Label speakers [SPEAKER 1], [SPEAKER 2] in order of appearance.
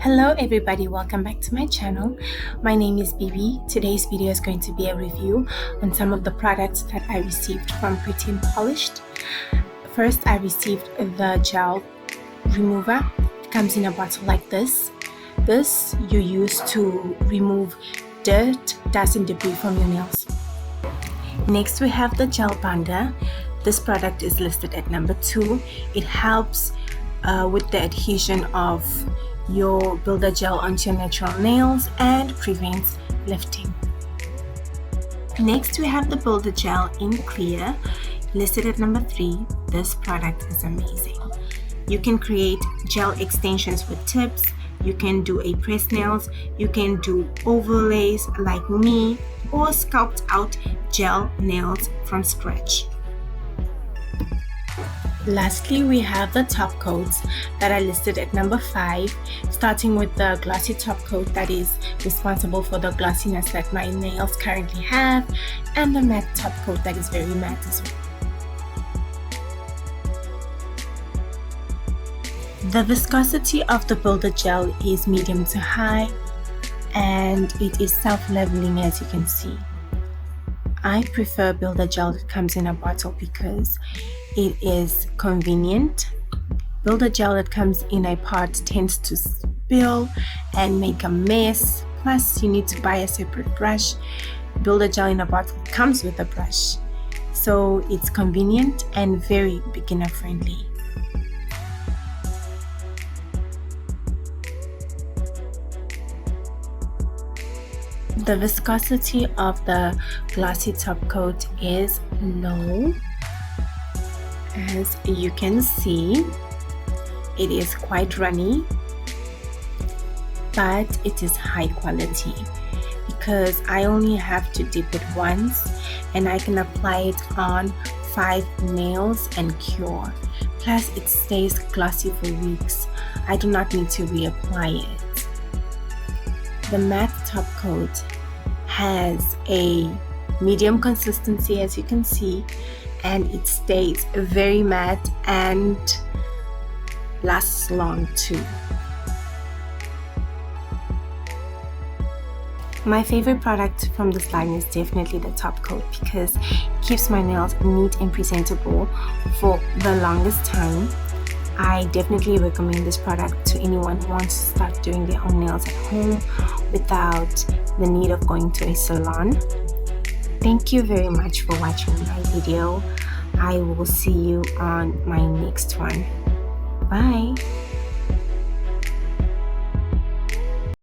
[SPEAKER 1] Hello everybody, welcome back to my channel. My name is Bibi. Today's video is going to be a review on some of the products that I received from Pretty and Polished. First, I received the gel remover. It comes in a bottle like this. This you use to remove dirt, dust and debris from your nails. Next we have the gel binder. This product is listed at number 2. It helps with the adhesion of your Boulder Gel onto your natural nails and prevents lifting. Next we have the Boulder Gel in clear, listed at number 3. This product is amazing. You can create gel extensions with tips, you can do a press nails, you can do overlays like me, or sculpt out gel nails from scratch. Lastly, we have the top coats that are listed at number 5, starting with the glossy top coat that is responsible for the glossiness that my nails currently have, and the matte top coat that is very matte as well. The viscosity of the Boulder Gel is medium to high, and it is self-leveling, as you can see. I prefer Boulder Gel that comes in a bottle because it is convenient. Boulder Gel that comes in a pot tends to spill and make a mess. Plus, you need to buy a separate brush. Boulder Gel in a bottle comes with a brush, so it's convenient and very beginner friendly. The viscosity of the glossy top coat is low. As you can see, it is quite runny, but it is high quality because I only have to dip it once and I can apply it on 5 nails and cure. Plus, it stays glossy for weeks. I do not need to reapply it. The matte top coat has a medium consistency, as you can see, and it stays very matte and lasts long too. My favorite product from this line is definitely the top coat because it keeps my nails neat and presentable for the longest time. I definitely recommend this product to anyone who wants to start doing their own nails at home without the need of going to a salon. Thank you very much for watching my video. I will see you on my next one. Bye.